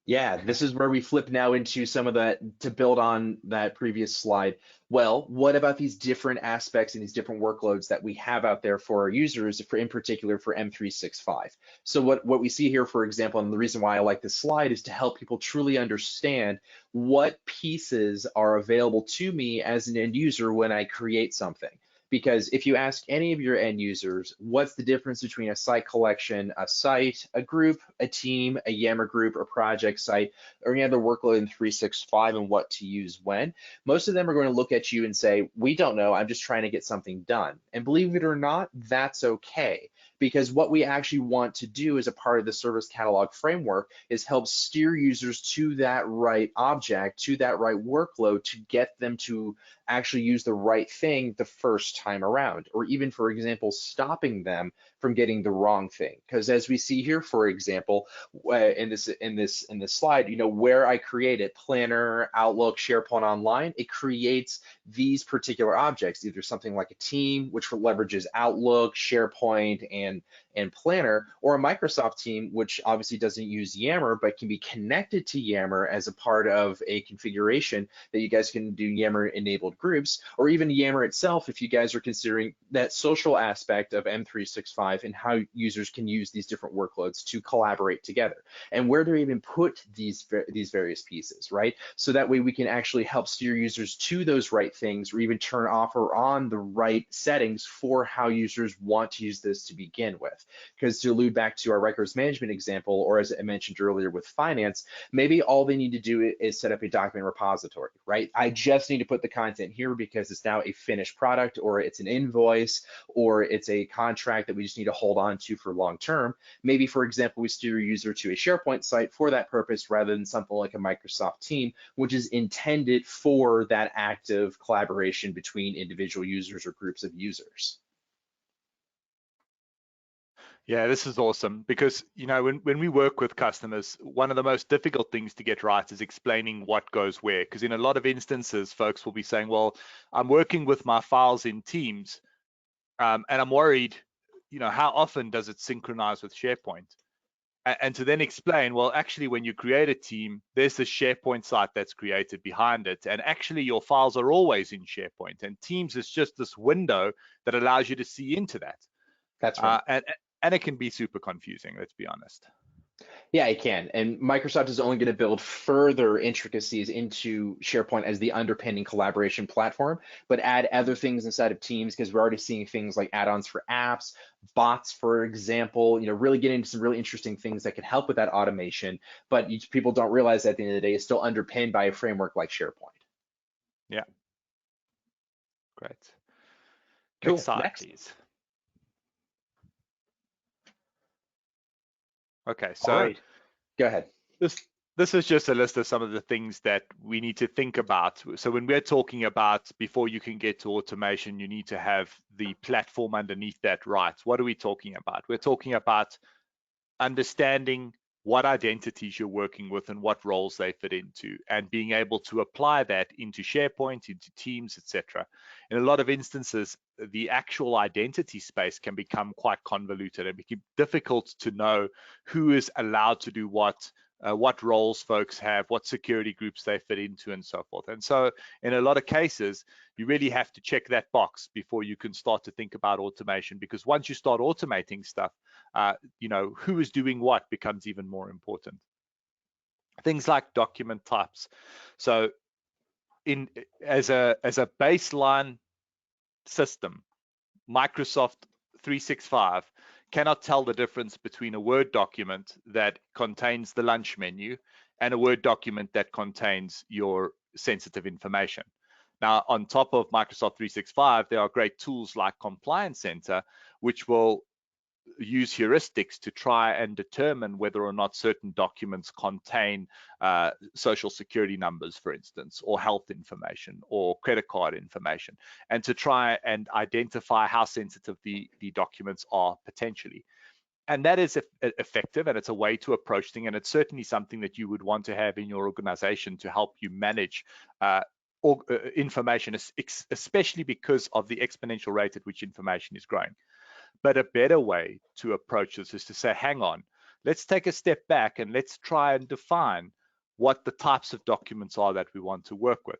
Yeah, this is where we flip now into some of that to build on that previous slide. Well, what about these different aspects and these different workloads that we have out there for our users, for in particular for M365? So what we see here, for example, and the reason why I like this slide is to help people truly understand what pieces are available to me as an end user when I create something. Because if you ask any of your end users, what's the difference between a site collection, a site, a group, a team, a Yammer group, or project site, or any other workload in 365 and what to use when, most of them are going to look at you and say, we don't know, I'm just trying to get something done. And believe it or not, that's okay. Because what we actually want to do as a part of the service catalog framework is help steer users to that right object, to that right workload, to get them to actually use the right thing the first time around, or even, for example, stopping them from getting the wrong thing. Because as we see here, for example, in this slide, where I created Planner, Outlook, SharePoint Online, it creates these particular objects, either something like a team, which leverages Outlook, SharePoint, and Planner, or a Microsoft team, which obviously doesn't use Yammer, but can be connected to Yammer as a part of a configuration that you guys can do Yammer enabled groups, or even Yammer itself if you guys are considering that social aspect of M365 and how users can use these different workloads to collaborate together, and where to even put these various pieces, right? So that way we can actually help steer users to those right things, or even turn off or on the right settings for how users want to use this to begin with. Because to allude back to our records management example, or as I mentioned earlier with finance, maybe all they need to do is set up a document repository, right? I just need to put the content here because it's now a finished product, or it's an invoice, or it's a contract that we just need to hold on to for long term. Maybe, for example, we steer a user to a SharePoint site for that purpose rather than something like a Microsoft team, which is intended for that active collaboration between individual users or groups of users. Yeah, this is awesome because, when we work with customers, one of the most difficult things to get right is explaining what goes where. Because in a lot of instances, folks will be saying, well, I'm working with my files in Teams, and I'm worried, how often does it synchronize with SharePoint? And to then explain, well, actually, when you create a team, there's the SharePoint site that's created behind it. And actually, your files are always in SharePoint. And Teams is just this window that allows you to see into that. That's right. And it can be super confusing, let's be honest. Yeah, it can. And Microsoft is only going to build further intricacies into SharePoint as the underpinning collaboration platform, but add other things inside of Teams, because we're already seeing things like add-ons for apps, bots, for example, really getting into some really interesting things that can help with that automation. But people don't realize that at the end of the day, it's still underpinned by a framework like SharePoint. Yeah. Great. Cool. Next slide, Next. please. Okay, All so right. Go ahead. this is just a list of some of the things that we need to think about. So when we're talking about before you can get to automation, you need to have the platform underneath that right. What are we talking about? We're talking about understanding what identities you're working with and what roles they fit into, and being able to apply that into SharePoint, into Teams, etc. In a lot of instances, the actual identity space can become quite convoluted and become difficult to know who is allowed to do what roles folks have, what security groups they fit into, and so forth. And so in a lot of cases, you really have to check that box before you can start to think about automation, because once you start automating stuff, who is doing what becomes even more important. Things like document types. So as a baseline system, Microsoft 365 cannot tell the difference between a Word document that contains the lunch menu and a Word document that contains your sensitive information. Now, on top of Microsoft 365, there are great tools like Compliance Center, which will use heuristics to try and determine whether or not certain documents contain social security numbers, for instance, or health information or credit card information, and to try and identify how sensitive the documents are potentially. And that is effective, and it's a way to approach things, and it's certainly something that you would want to have in your organization to help you manage information, especially because of the exponential rate at which information is growing. But a better way to approach this is to say, hang on, let's take a step back and let's try and define what the types of documents are that we want to work with.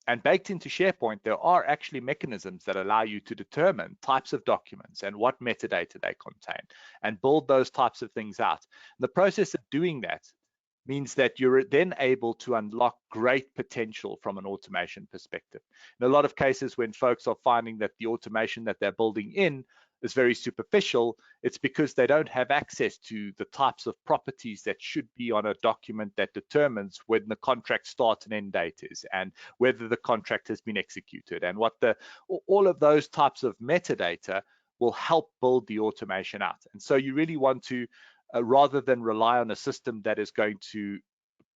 And baked into SharePoint, there are actually mechanisms that allow you to determine types of documents and what metadata they contain and build those types of things out. The process of doing that means that you're then able to unlock great potential from an automation perspective. In a lot of cases, when folks are finding that the automation that they're building in is very superficial, it's because they don't have access to the types of properties that should be on a document that determines when the contract start and end date is, and whether the contract has been executed, and all of those types of metadata will help build the automation out. And so you really want to, rather than rely on a system that is going to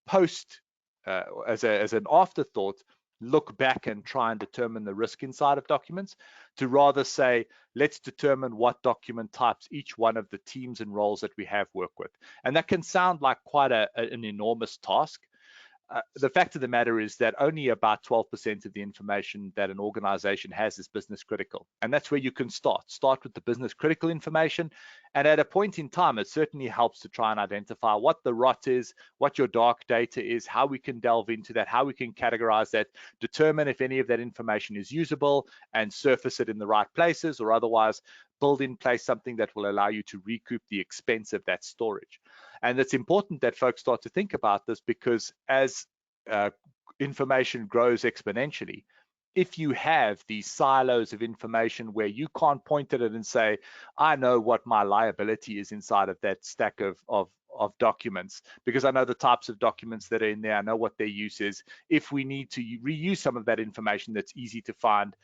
post as an afterthought, look back and try and determine the risk inside of documents, to rather say, let's determine what document types each one of the teams and roles that we have work with. And that can sound like quite an enormous task. The fact of the matter is that only about 12% of the information that an organization has is business critical. And that's where you can start with the business critical information. And at a point in time, it certainly helps to try and identify what the rot is, what your dark data is, how we can delve into that, how we can categorize that, determine if any of that information is usable, and surface it in the right places, or otherwise build in place something that will allow you to recoup the expense of that storage. And it's important that folks start to think about this, because as information grows exponentially, if you have these silos of information where you can't point at it and say, I know what my liability is inside of that stack of documents, because I know the types of documents that are in there, I know what their use is. If we need to reuse some of that information that's easy to find,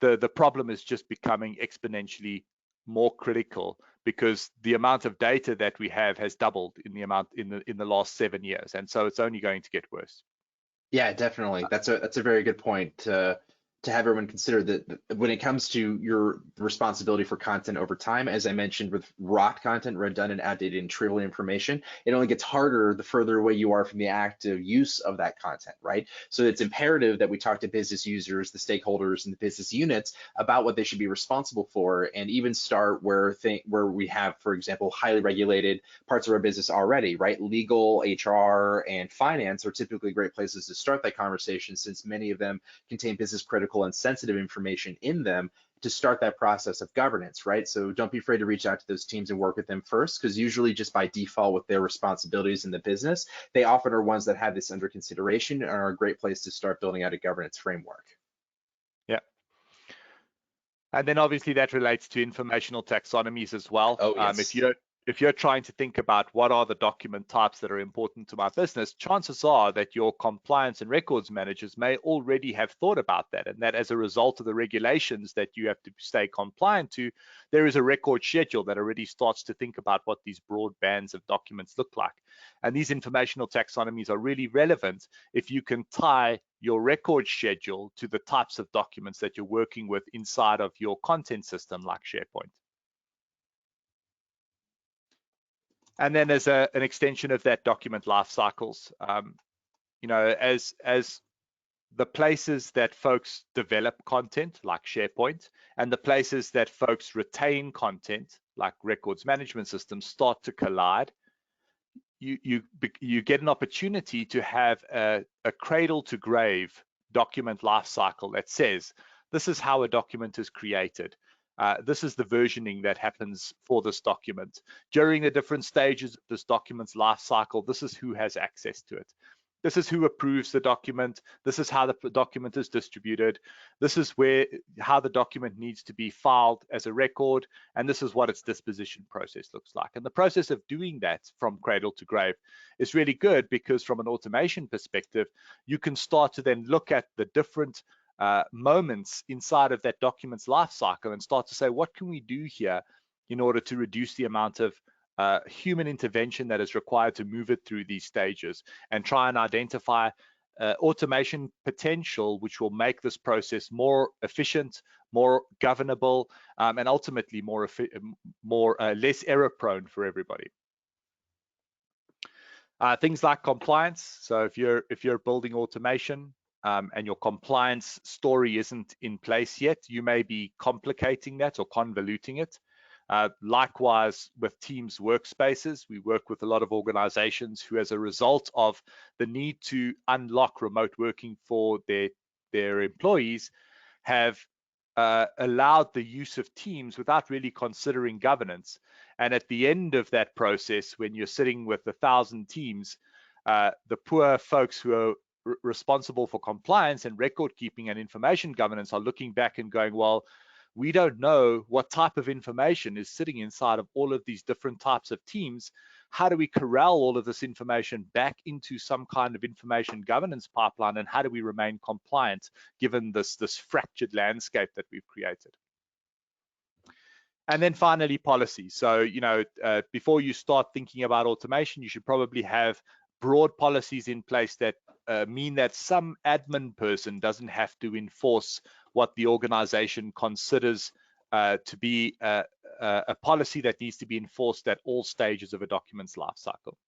the problem is just becoming exponentially more critical, because the amount of data that we have has doubled in the last 7 years, and so it's only going to get worse. Yeah, definitely. That's a very good point to have everyone consider that when it comes to your responsibility for content over time, as I mentioned, with rot content, redundant, outdated, and trivial information, it only gets harder the further away you are from the active use of that content, right? So it's imperative that we talk to business users, the stakeholders, and the business units about what they should be responsible for, and even start where we have, for example, highly regulated parts of our business already, right? Legal, HR, and finance are typically great places to start that conversation, since many of them contain business critical and sensitive information in them, to start that process of governance, right? So don't be afraid to reach out to those teams and work with them first, because usually just by default with their responsibilities in the business, they often are ones that have this under consideration and are a great place to start building out a governance framework. Yeah. And then obviously that relates to informational taxonomies as well. Oh, yes. If you're trying to think about what are the document types that are important to my business, chances are that your compliance and records managers may already have thought about that, and that as a result of the regulations that you have to stay compliant to, there is a record schedule that already starts to think about what these broad bands of documents look like. And these informational taxonomies are really relevant if you can tie your record schedule to the types of documents that you're working with inside of your content system like SharePoint. And then as an extension of that, document life cycles. You know, as the places that folks develop content, like SharePoint, and the places that folks retain content, like records management systems, start to collide, you get an opportunity to have a cradle to grave document lifecycle that says, this is how a document is created. This is the versioning that happens for this document. During the different stages of this document's lifecycle, this is who has access to it. This is who approves the document. This is how the document is distributed. This is how the document needs to be filed as a record. And this is what its disposition process looks like. And the process of doing that from cradle to grave is really good, because from an automation perspective, you can start to then look at the different moments inside of that document's life cycle and start to say, what can we do here in order to reduce the amount of human intervention that is required to move it through these stages, and try and identify automation potential which will make this process more efficient, more governable, and ultimately less error prone for everybody. Things like compliance. So if you're building automation and your compliance story isn't in place yet, you may be complicating that or convoluting it. Likewise, with Teams workspaces, we work with a lot of organizations who, as a result of the need to unlock remote working for their employees, have allowed the use of Teams without really considering governance. And at the end of that process, when you're sitting with 1,000 teams, the poor folks who are responsible for compliance and record keeping and information governance are looking back and going, well, we don't know what type of information is sitting inside of all of these different types of teams. How do we corral all of this information back into some kind of information governance pipeline, and how do we remain compliant given this fractured landscape that we've created? And then finally, policy. So, you know, before you start thinking about automation, you should probably have broad policies in place that mean that some admin person doesn't have to enforce what the organization considers to be a policy that needs to be enforced at all stages of a document's life cycle.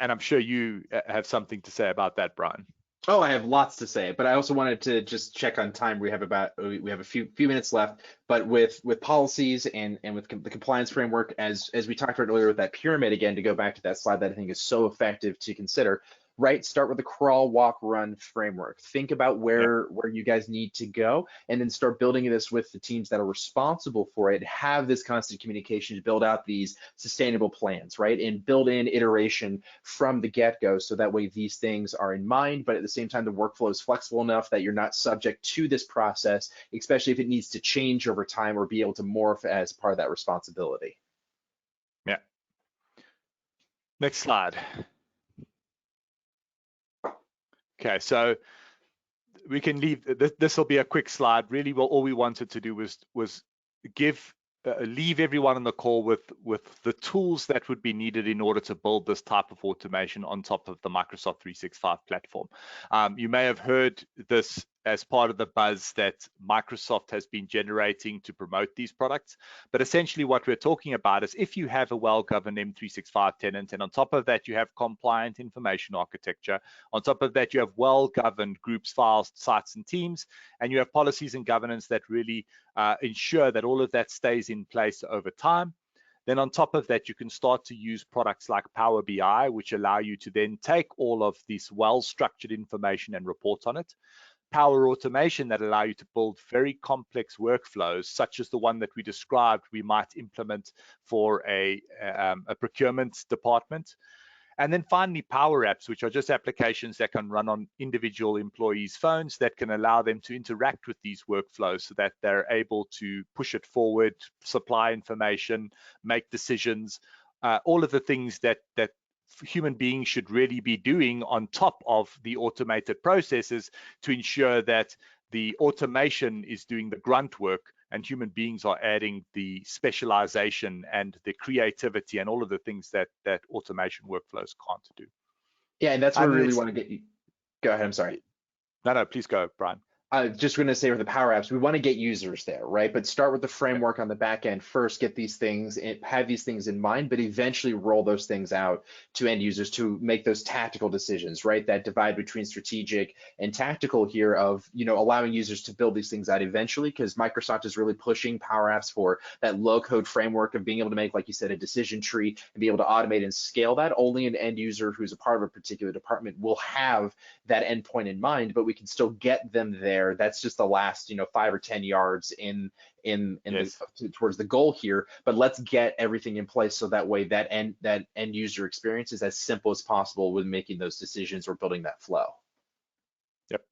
And I'm sure you have something to say about that, Brian. Oh, I have lots to say, but I also wanted to just check on time. We have a few minutes left, but with policies and with the compliance framework, as we talked about earlier with that pyramid, again, to go back to that slide that I think is so effective to consider. Right, start with the crawl, walk, run framework. Think about where you guys need to go, and then start building this with the teams that are responsible for it. Have this constant communication to build out these sustainable plans, right? And build in iteration from the get-go, so that way these things are in mind, but at the same time the workflow is flexible enough that you're not subject to this process, especially if it needs to change over time or be able to morph as part of that responsibility. Yeah. Next slide. Okay, so we can leave. This will be a quick slide. Really, all we wanted to do was leave everyone on the call with the tools that would be needed in order to build this type of automation on top of the Microsoft 365 platform. You may have heard this as part of the buzz that Microsoft has been generating to promote these products. But essentially what we're talking about is, if you have a well-governed M365 tenant, and on top of that you have compliant information architecture, on top of that you have well-governed groups, files, sites, and teams, and you have policies and governance that really ensure that all of that stays in place over time, then on top of that, you can start to use products like Power BI, which allow you to then take all of this well-structured information and report on it. Power Automation that allow you to build very complex workflows, such as the one that we described we might implement for a procurement department. And then finally, Power Apps, which are just applications that can run on individual employees' phones that can allow them to interact with these workflows so that they're able to push it forward, supply information, make decisions, all of the things that human beings should really be doing on top of the automated processes to ensure that the automation is doing the grunt work and human beings are adding the specialization and the creativity and all of the things that automation workflows can't do. Yeah, and that's where we really want to get you. Go ahead, I'm sorry. No, please go, Brian. Just going to say with the Power Apps, we want to get users there, right? But start with the framework on the back end first, get these things, have these things in mind, but eventually roll those things out to end users to make those tactical decisions, right? That divide between strategic and tactical here of, allowing users to build these things out eventually, because Microsoft is really pushing Power Apps for that low code framework of being able to make, like you said, a decision tree and be able to automate and scale that. Only an end user who's a part of a particular department will have that endpoint in mind, but we can still get them there. That's just the last, 5 or 10 yards Yes. towards the goal here. But let's get everything in place so that way that end user experience is as simple as possible with making those decisions or building that flow. Yep.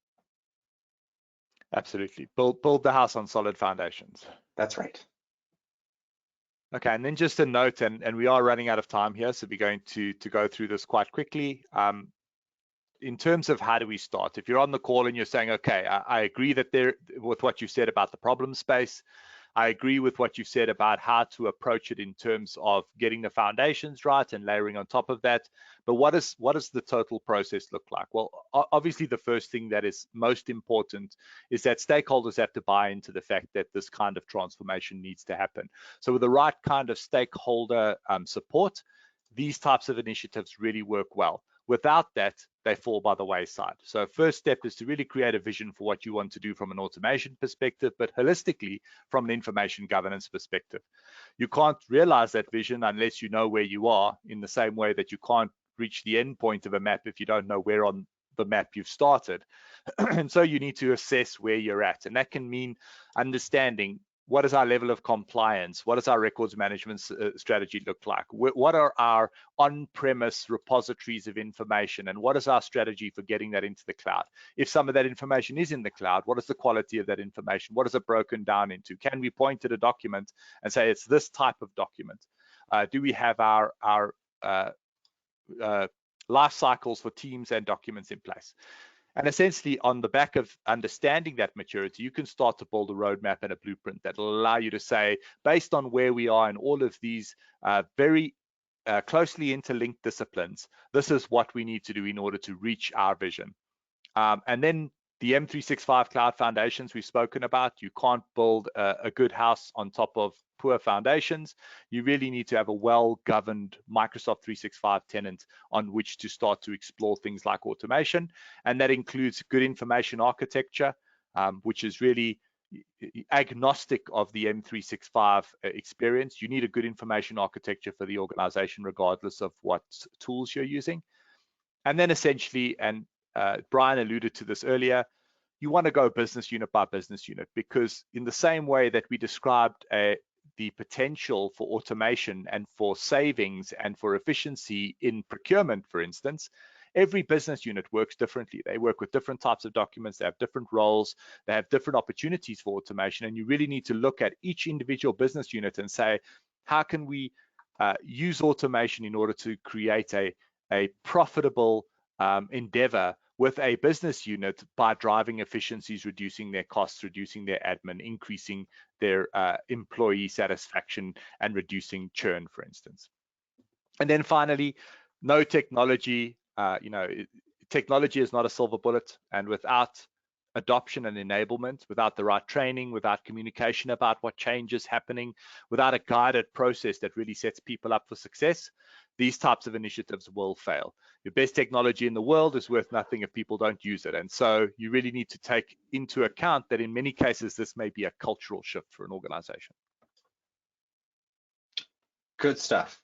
Absolutely. Build the house on solid foundations. That's right. Okay, and then just a note, and we are running out of time here, so we're going to go through this quite quickly. In terms of how do we start, if you're on the call and you're saying, okay, I agree that with what you said about the problem space, I agree with what you said about how to approach it in terms of getting the foundations right and layering on top of that. But what does the total process look like? Well, obviously the first thing that is most important is that stakeholders have to buy into the fact that this kind of transformation needs to happen. So with the right kind of stakeholder support, these types of initiatives really work well. Without that, they fall by the wayside. So first step is to really create a vision for what you want to do from an automation perspective, but holistically from an information governance perspective. You can't realize that vision unless you know where you are, in the same way that you can't reach the end point of a map if you don't know where on the map you've started. And so you need to assess where you're at. And that can mean understanding, what is our level of compliance? What does our records management strategy look like? What are our on-premise repositories of information? And what is our strategy for getting that into the cloud? If some of that information is in the cloud, what is the quality of that information? What is it broken down into? Can we point at a document and say it's this type of document? Do we have our life cycles for teams and documents in place? And essentially, on the back of understanding that maturity, you can start to build a roadmap and a blueprint that will allow you to say, based on where we are in all of these very closely interlinked disciplines, this is what we need to do in order to reach our vision. And then the M365 Cloud Foundations we've spoken about, you can't build a good house on top of poor foundations. You really need to have a well-governed Microsoft 365 tenant on which to start to explore things like automation. And that includes good information architecture, which is really agnostic of the M365 experience. You need a good information architecture for the organization, regardless of what tools you're using. And then essentially, and Brian alluded to this earlier, you want to go business unit by business unit, because in the same way that we described the potential for automation and for savings and for efficiency in procurement, for instance, every business unit works differently. They work with different types of documents, they have different roles, they have different opportunities for automation, and you really need to look at each individual business unit and say, how can we use automation in order to create a profitable endeavor with a business unit by driving efficiencies, reducing their costs, reducing their admin, increasing their employee satisfaction, and reducing churn, for instance. And then finally, no technology. Technology is not a silver bullet, and without adoption and enablement, without the right training, without communication about what change is happening, without a guided process that really sets people up for success, these types of initiatives will fail. Your best technology in the world is worth nothing if people don't use it. And so you really need to take into account that in many cases, this may be a cultural shift for an organization. Good stuff.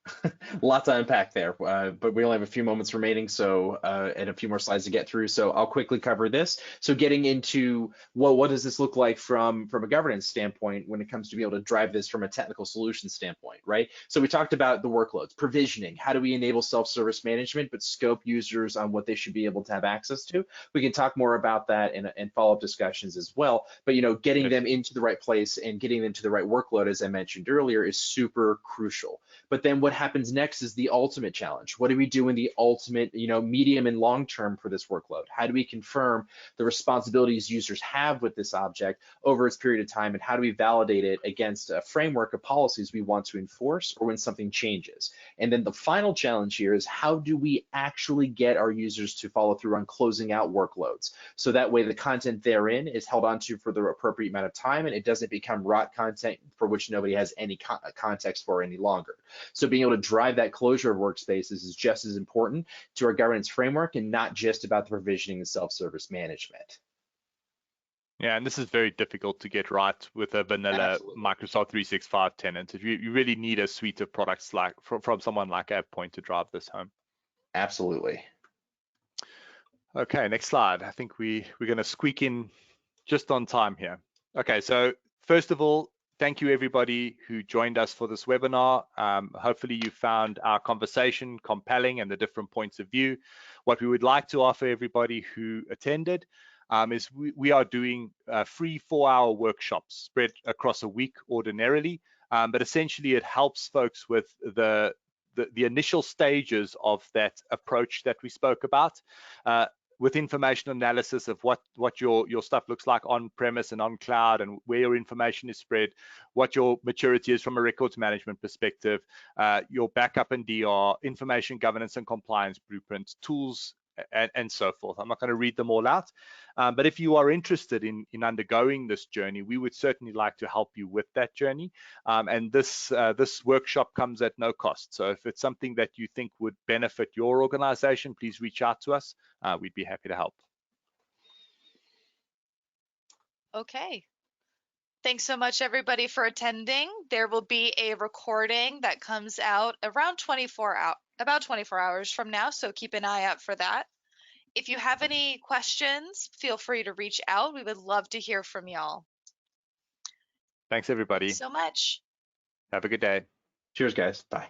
Lots to unpack there, but we only have a few moments remaining, so and a few more slides to get through. So I'll quickly cover this. So getting into, well, what does this look like from a governance standpoint when it comes to be able to drive this from a technical solution standpoint, right? So we talked about the workloads, provisioning. How do we enable self-service management, but scope users on what they should be able to have access to? We can talk more about that in follow-up discussions as well. But getting them into the right place and getting them to the right workload, as I mentioned earlier, is super crucial. But then what happens next is the ultimate challenge. What do we do in the ultimate, medium and long term for this workload? How do we confirm the responsibilities users have with this object over its period of time, and how do we validate it against a framework of policies we want to enforce or when something changes? And then the final challenge here is how do we actually get our users to follow through on closing out workloads? So that way the content therein is held onto for the appropriate amount of time, and it doesn't become rot content for which nobody has any context for any longer. So being able to drive that closure of workspaces is just as important to our governance framework, and not just about the provisioning and self-service management. Yeah, and this is very difficult to get right with a vanilla Absolutely. Microsoft 365 tenant. You really need a suite of products like from someone like Adpoint to drive this home. Absolutely. Okay, next slide. I think we're going to squeak in just on time here. Okay, so first of all, thank you everybody who joined us for this webinar. Hopefully you found our conversation compelling and the different points of view. What we would like to offer everybody who attended is we are doing free 4-hour workshops spread across a week ordinarily, but essentially it helps folks with the initial stages of that approach that we spoke about, with information analysis of what your stuff looks like on premise and on cloud, and where your information is spread, what your maturity is from a records management perspective, your backup and DR, information governance and compliance blueprints, tools, and so forth. I'm not going to read them all out, but if you are interested in undergoing this journey, we would certainly like to help you with that journey. And this workshop comes at no cost. So if it's something that you think would benefit your organization, please reach out to us. We'd be happy to help. Okay. Thanks so much, everybody, for attending. There will be a recording that comes out around about 24 hours from now, so keep an eye out for that. If you have any questions, feel free to reach out. We would love to hear from y'all. Thanks, everybody. Thanks so much. Have a good day. Cheers, guys. Bye.